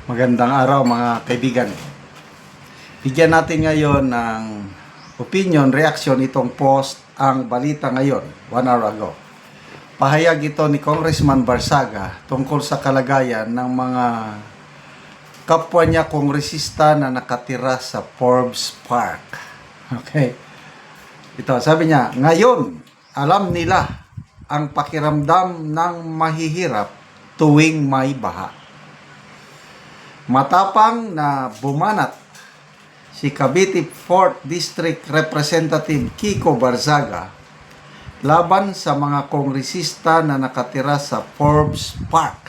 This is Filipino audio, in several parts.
Magandang araw mga kaibigan. Bigyan natin ngayon ng opinion, reaction itong post ang balita ngayon, 1 hour ago. Pahayag ito ni Congressman Barzaga tungkol sa kalagayan ng mga kapwa niya kongresista na nakatira sa Forbes Park. Okay. Ito, sabi niya, ngayon alam nila ang pakiramdam ng mahihirap tuwing may baha. Matapang na bumanat si Cavite 4th District Representative Kiko Barzaga laban sa mga kongresista na nakatira sa Forbes Park.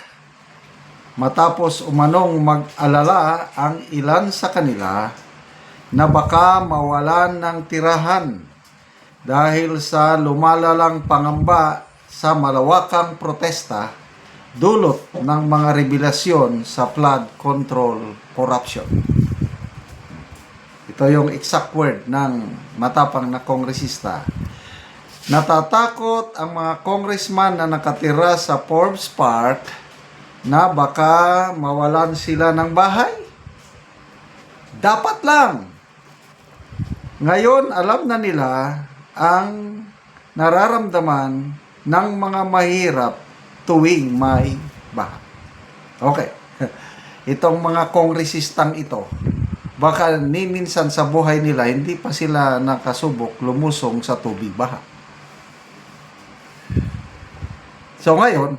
Matapos umanong mag-alala ang ilan sa kanila na baka mawalan ng tirahan dahil sa lumalalang pangamba sa malawakang protesta dulot ng mga revelasyon sa flood control corruption. Ito yung exact word ng matapang na kongresista. Natatakot ang mga congressman na nakatira sa Forbes Park na baka mawalan sila ng bahay? Dapat lang. Ngayon, alam na nila ang nararamdaman ng mga mahirap tuwing may baha. Okay. Itong mga kongresistang ito, baka minsan sa buhay nila, hindi pa sila nakasubok lumusong sa tubig baha. So ngayon,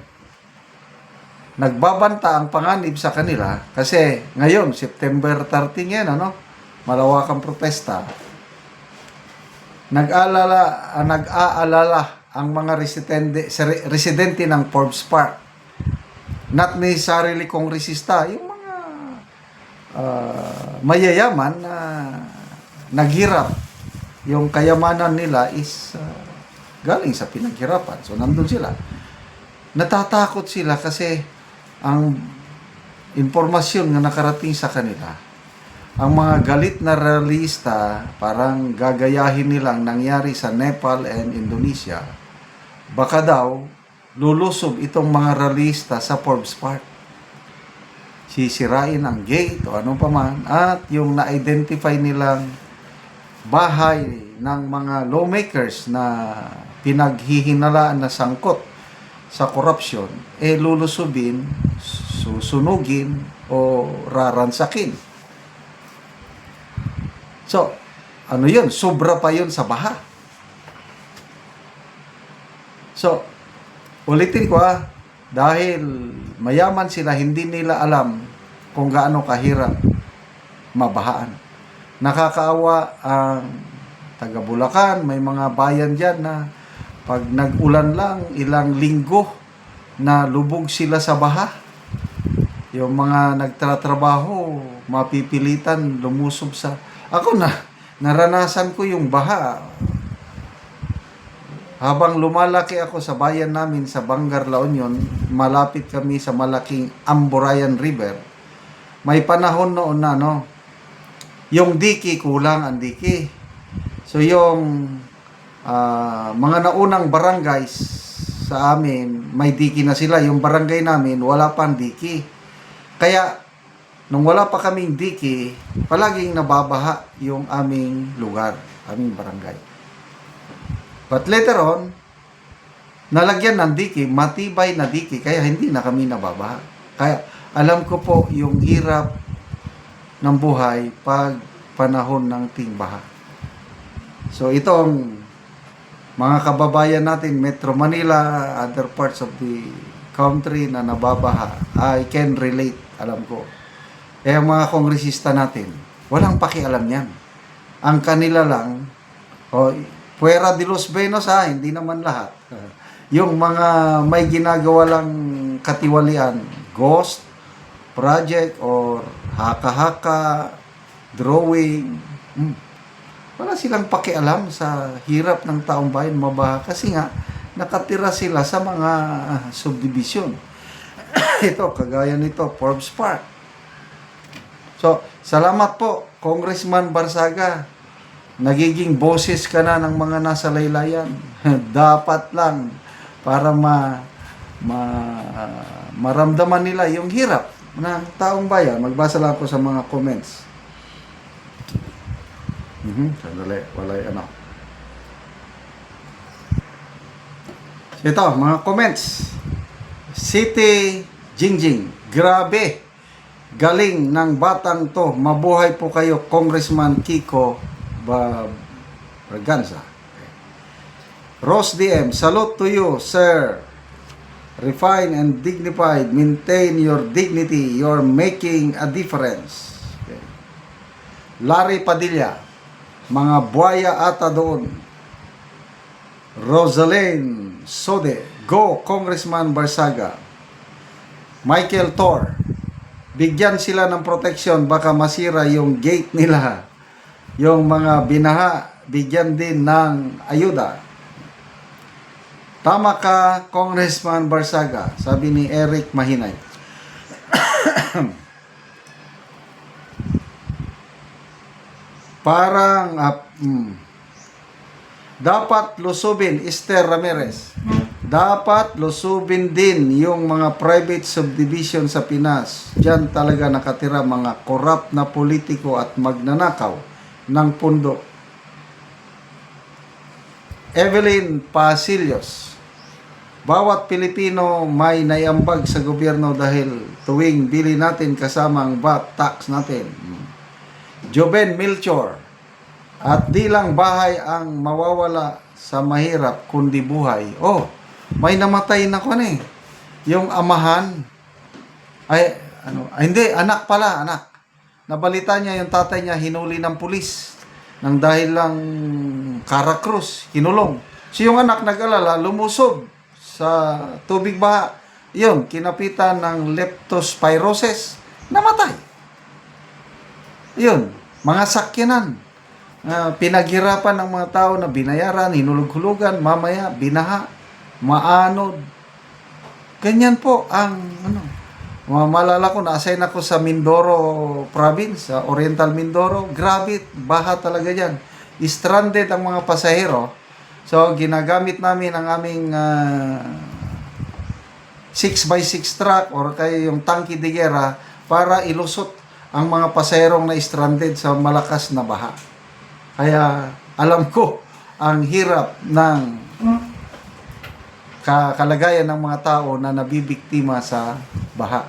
nagbabanta ang panganib sa kanila kasi ngayon, September 13 yan, malawakang protesta. Nag-aalala ang mga residente ng Forbes Park. Not necessarily kongresista, yung mga mayayaman na naghirap. Yung kayamanan nila is galing sa pinaghirapan. So, nandun sila. Natatakot sila kasi ang impormasyon na nakarating sa kanila, ang mga galit na realista, parang gagayahin nilang nangyari sa Nepal and Indonesia. Baka daw, lulusob itong mga realista sa Forbes Park. Sisirain ang gate o anong paman. At yung na-identify nilang bahay ng mga lawmakers na pinaghihinalaan na sangkot sa korupsyon, lulusubin, susunugin o raransakin. So, ano yun? Sobra pa yun sa baha. So, ulitin ko dahil mayaman sila, hindi nila alam kung gaano kahirap mabahaan. Nakakaawa ang taga Bulacan, may mga bayan dyan na pag nag-ulan lang, ilang linggo na lubog sila sa baha. Yung mga nagtatrabaho, mapipilitan lumusob sa... Ako naranasan ko yung baha. Habang lumalaki ako sa bayan namin sa Bangar, La Union, malapit kami sa malaking Amburayan River. May panahon noon na, yung diki, kulang ang diki. So yung mga naunang barangays sa amin, may diki na sila. Yung barangay namin, wala pang diki. Kaya, nung wala pa kaming diki, palaging nababaha yung aming lugar, aming barangay. But later on, nalagyan ng diki, matibay na diki, kaya hindi na kami nababaha. Kaya alam ko po yung hirap ng buhay pag panahon ng tingbaha. So itong mga kababayan natin, Metro Manila, other parts of the country na nababaha, I can relate, alam ko. Eh mga kongresista natin, walang pakialam yan. Ang kanila lang, Fuera de los Benos hindi naman lahat. Yung mga may ginagawa lang katiwalian, ghost, project, or haka-haka, drawing. Wala silang pakialam sa hirap ng taong bayan mabaha kasi nga nakatira sila sa mga subdivision. Ito, kagaya nito, Forbes Park. So, salamat po, Congressman Barzaga. Nagiging boses ka na ng mga nasa laylayan. Dapat lang para maramdaman nila yung hirap ng taong bayan. Magbasa lang ako sa mga comments. Sandali, wala ano. Ito, mga comments. City Jingjing, grabe. Galing ng batang to. Mabuhay po kayo, Congressman Kiko Braganza. Rose DM, salute to you, sir. Refined and dignified. Maintain your dignity. You're making a difference. Okay. Larry Padilla, mga buhaya ata doon. Rosaline Sode, go Congressman Barsaga. Michael Tor, bigyan sila ng protection, baka masira yung gate nila. Yung mga binaha, bigyan din ng ayuda. Tama ka, Congressman Barsaga, sabi ni Eric Mahinay. Parang dapat lusubin, Esther Ramirez. Dapat lusubin din yung mga private subdivision sa Pinas. Diyan talaga nakatira mga corrupt na politiko at magnanakaw ng pundo. Evelyn Pasillos, bawat Pilipino may naiambag sa gobyerno dahil tuwing bili natin kasama ang VAT tax natin. Joben Milchor, at di lang bahay ang mawawala sa mahirap kundi buhay. Oh, may namatay na ko yung amahan. Hindi, anak pala, anak. Nabalita niya yung tatay niya hinuli ng pulis nang dahil lang Karakrus, kinulong. So yung anak nag-alala, lumusob sa tubig baha. Yun, kinapitan ng leptospirosis, namatay. Yun, mga sakyanan. Pinaghirapan ng mga tao na binayaran, hinulog-hulugan, mamaya binaha, maanod. Ganyan po ang malala ko, na-assign ako sa Mindoro province, sa Oriental Mindoro. Grabe, baha talaga dyan. Stranded ang mga pasahero. So, ginagamit namin ang aming 6x6 truck or kaya yung tangke de guerra para ilusot ang mga pasaherong na stranded sa malakas na baha. Kaya alam ko ang hirap ng kalagayan ng mga tao na nabibiktima sa baha.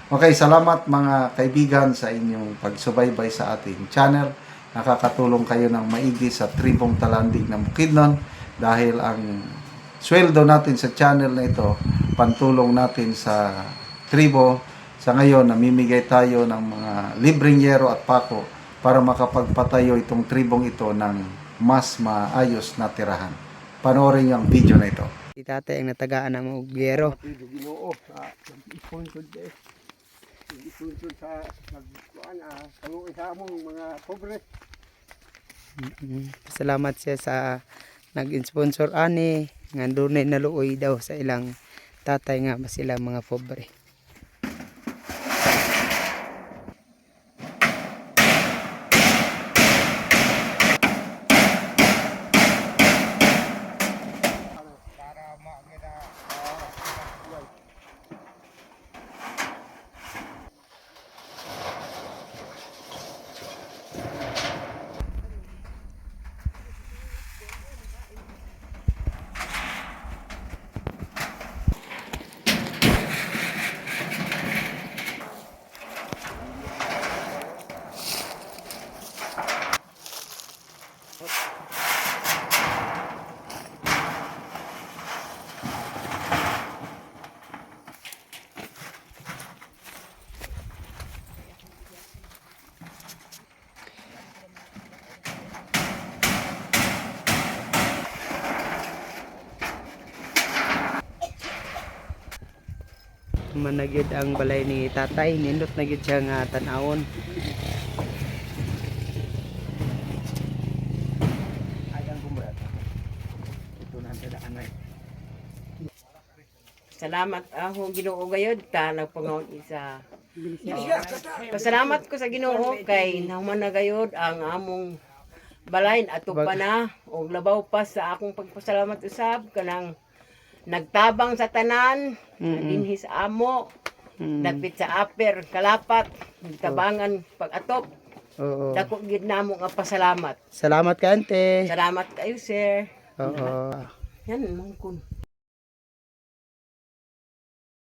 Okay, salamat mga kaibigan sa inyong pagsubaybay sa ating channel. Nakakatulong kayo ng maigi sa tribong talandig ng Bukidnon dahil ang sweldo natin sa channel na ito, pantulong natin sa tribo. Sa ngayon, namimigay tayo ng mga libreng yero at pako para makapagpatayo itong tribong ito ng mas maayos na tirahan. Panoorin niyo ang video na ito. Si tatay ang natagaan ng mga ugyero. Ginoo sa iponsod sa nagkuan kaluoy sa among mga pobre. Salamat siya sa nag-sponsor ani nga dunay naluoy daw sa ilang tatay nga ba sila mga pobre. Managid ang balay ni tatay, nindot na gid siya nga tan-awon. Salamat ako Ginoo gayud ta nagpangaon isa. Pasalamat ko sa Ginoo kay nahuman na gayud ang among balayn ato pa na og labaw pa sa akong pagpasalamat usab kanang nagtabang sa tanan dinhi sa amo Dapit sa upper, kalapat, tabangan, pag-atop. Oo. Dako gid namo nga pasalamat. Salamat ka, ante. Salamat kayo, sir. Oo. Yan, mangkon.